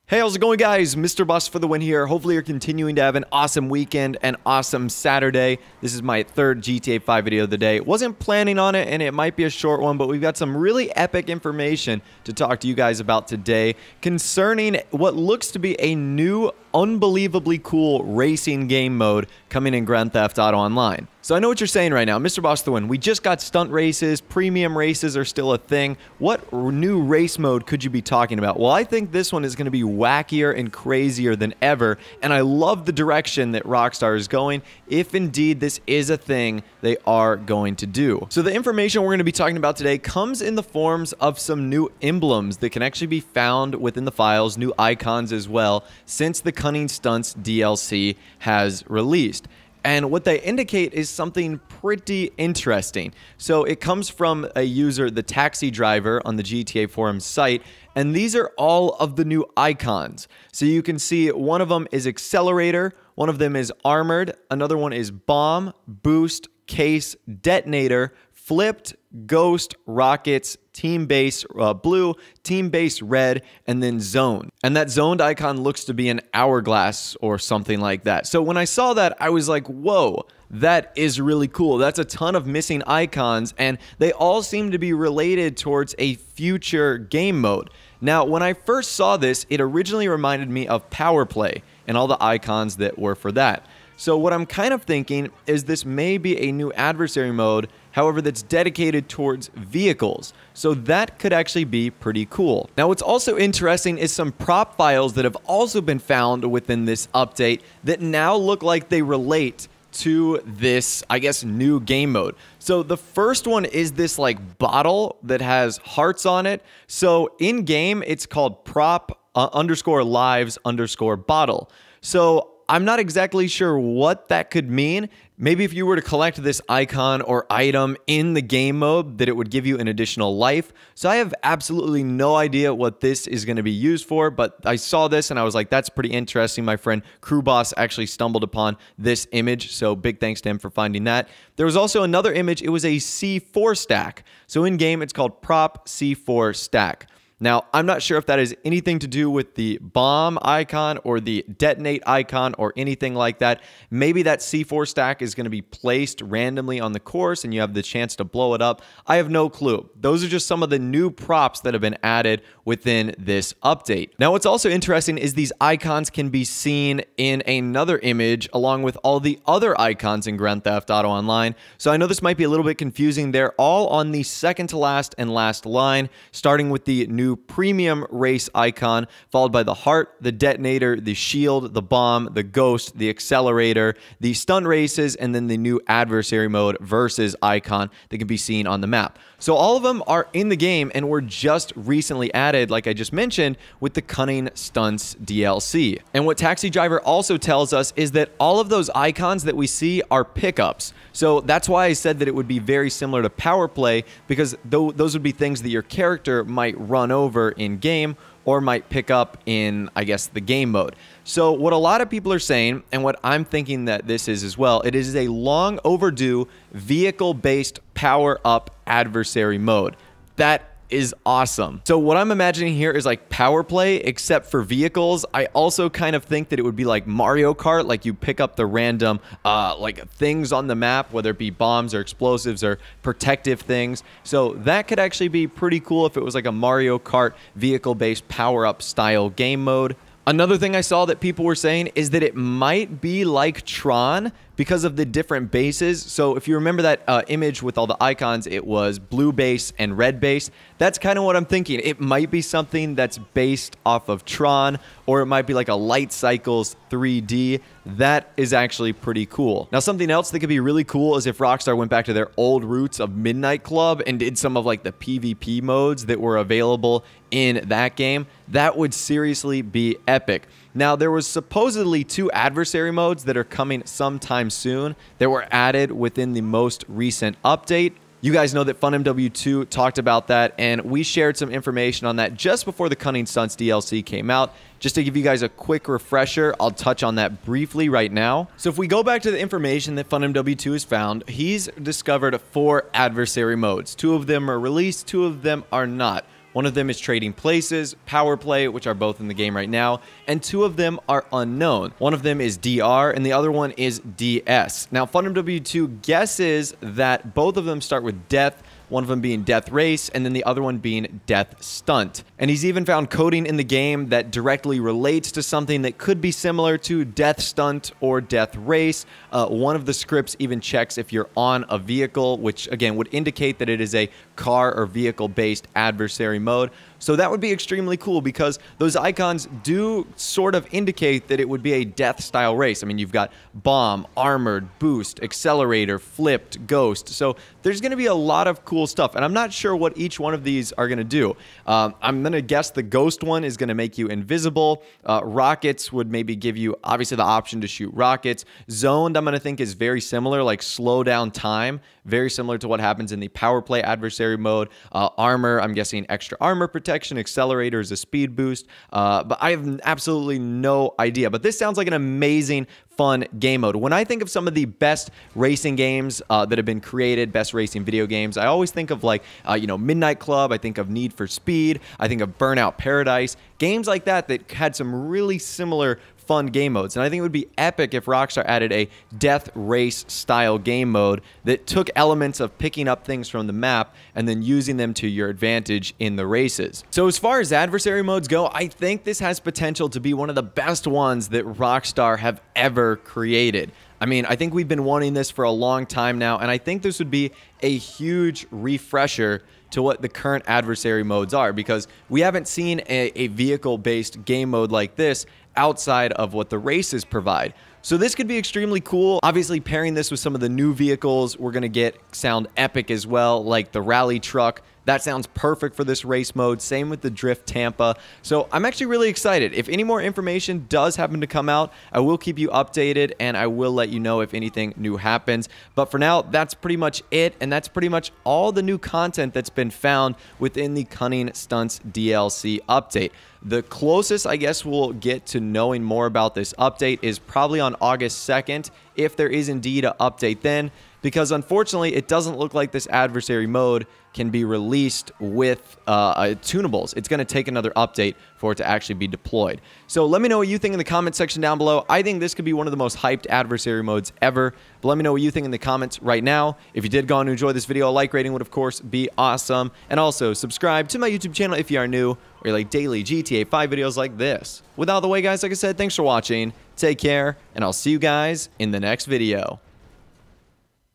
Hey, how's it going, guys? Mr. Boss for the win here. Hopefully you're continuing to have an awesome weekend and awesome Saturday. This is my third GTA 5 video of the day. Wasn't planning on it, and it might be a short one, but we've got some really epic information to talk to you guys about today concerning what looks to be a new, unbelievably cool racing game mode coming in Grand Theft Auto Online. So I know what you're saying right now, Mr. Boss the win. We just got stunt races, premium races are still a thing. What new race mode could you be talking about? Well, I think this one is going to be wackier and crazier than ever, and I love the direction that Rockstar is going, if indeed this is a thing they are going to do. So the information we're going to be talking about today comes in the forms of some new emblems that can actually be found within the files, new icons as well, since the Cunning Stunts DLC has released. And what they indicate is something pretty interesting. So it comes from a user, the taxi driver, on the GTA forum site, and these are all of the new icons. So you can see one of them is accelerator, one of them is armored, another one is bomb, boost, case, detonator, flipped, ghost, rockets, team base blue, team base red, and then zone. And that zoned icon looks to be an hourglass or something like that. So when I saw that, I was like, whoa, that is really cool. That's a ton of missing icons, and they all seem to be related towards a future game mode. Now, when I first saw this, it originally reminded me of Power Play and all the icons that were for that. So what I'm kind of thinking is this may be a new adversary mode, however, that's dedicated towards vehicles. So that could actually be pretty cool. Now, what's also interesting is some prop files that have also been found within this update that now look like they relate to this, I guess, new game mode. So the first one is this like bottle that has hearts on it. So in game, it's called prop underscore lives underscore bottle. So I'm not exactly sure what that could mean. Maybe if you were to collect this icon or item in the game mode, that it would give you an additional life. So I have absolutely no idea what this is going to be used for, but I saw this and I was like, that's pretty interesting. My friend Crew Boss actually stumbled upon this image, so big thanks to him for finding that. There was also another image. It was a C4 stack. So in game, it's called prop C4 stack. Now, I'm not sure if that has anything to do with the bomb icon or the detonate icon or anything like that. Maybe that C4 stack is going to be placed randomly on the course and you have the chance to blow it up. I have no clue. Those are just some of the new props that have been added within this update. Now, what's also interesting is these icons can be seen in another image along with all the other icons in Grand Theft Auto Online. So I know this might be a little bit confusing. They're all on the second to last and last line, starting with the new premium race icon, followed by the heart, the detonator, the shield, the bomb, the ghost, the accelerator, the stunt races, and then the new adversary mode versus icon that can be seen on the map. So all of them are in the game and were just recently added, like I just mentioned, with the Cunning Stunts DLC. And what Taxi Driver also tells us is that all of those icons that we see are pickups. So that's why I said that it would be very similar to Power Play, because those would be things that your character might run over in game or might pick up in, I guess, the game mode. So what a lot of people are saying, and what I'm thinking that this is as well, it is a long overdue vehicle-based power-up adversary mode. That is awesome. So what I'm imagining here is like Power Play, except for vehicles. I also kind of think that it would be like Mario Kart, like you pick up the random like things on the map, whether it be bombs or explosives or protective things. So that could actually be pretty cool if it was like a Mario Kart vehicle-based power-up style game mode. Another thing I saw that people were saying is that it might be like Tron because of the different bases. So if you remember that image with all the icons, it was blue base and red base. That's kind of what I'm thinking. It might be something that's based off of Tron, or it might be like a Light Cycles 3D. That is actually pretty cool. Now, something else that could be really cool is if Rockstar went back to their old roots of Midnight Club and did some of like the PvP modes that were available in that game. That would seriously be epic. Now, there was supposedly 2 adversary modes that are coming sometime soon that were added within the most recent update. You guys know that FunMW2 talked about that, and we shared some information on that just before the Cunning Stunts DLC came out. Just to give you guys a quick refresher, I'll touch on that briefly right now. So if we go back to the information that FunMW2 has found, he's discovered 4 adversary modes. 2 of them are released, 2 of them are not. One of them is Trading Places, Power Play, which are both in the game right now, and 2 of them are unknown. One of them is DR, and the other one is DS. Now, FunMW2 guesses that both of them start with Death, one of them being Death Race, and then the other one being Death Stunt. And he's even found coding in the game that directly relates to something that could be similar to Death Stunt or Death Race. One of the scripts even checks if you're on a vehicle, which again would indicate that it is a car or vehicle-based adversary mode. So that would be extremely cool because those icons do sort of indicate that it would be a death-style race. I mean, you've got Bomb, Armored, Boost, Accelerator, Flipped, Ghost. So there's going to be a lot of cool stuff, and I'm not sure what each one of these are going to do. I'm going to guess the Ghost one is going to make you invisible. Rockets would maybe give you, obviously, the option to shoot rockets. Zoned, I'm going to think, is very similar, like slow down time, very similar to what happens in the Power Play adversary mode. Armor, I'm guessing extra armor protection. Accelerator is a speed boost, but I have absolutely no idea. But this sounds like an amazing, fun game mode. When I think of some of the best racing games that have been created, best racing video games, I always think of like, Midnight Club. I think of Need for Speed. I think of Burnout Paradise. Games like that that had some really similar fun game modes. And I think it would be epic if Rockstar added a death race style game mode that took elements of picking up things from the map and then using them to your advantage in the races. So as far as adversary modes go, I think this has potential to be one of the best ones that Rockstar have ever created. I mean, I think we've been wanting this for a long time now, and I think this would be a huge refresher to what the current adversary modes are, because we haven't seen a vehicle-based game mode like this outside of what the races provide. So this could be extremely cool. Obviously, pairing this with some of the new vehicles we're going to get sound epic as well, like the rally truck. That sounds perfect for this race mode. Same with the Drift Tampa. So I'm actually really excited. If any more information does happen to come out, I will keep you updated and I will let you know if anything new happens. But for now, that's pretty much it. And that's pretty much all the new content that's been found within the Cunning Stunts DLC update. The closest, I guess, we'll get to knowing more about this update is probably on August 2nd, if there is indeed an update then, because unfortunately, it doesn't look like this adversary mode can be released with tunables. It's going to take another update for it to actually be deployed. So let me know what you think in the comment section down below. I think this could be one of the most hyped adversary modes ever. But let me know what you think in the comments right now. If you did go on to enjoy this video, a like rating would, of course, be awesome. And also, subscribe to my YouTube channel if you are new, or you like daily GTA 5 videos like this. With all the way, guys, like I said, thanks for watching. Take care, and I'll see you guys in the next video.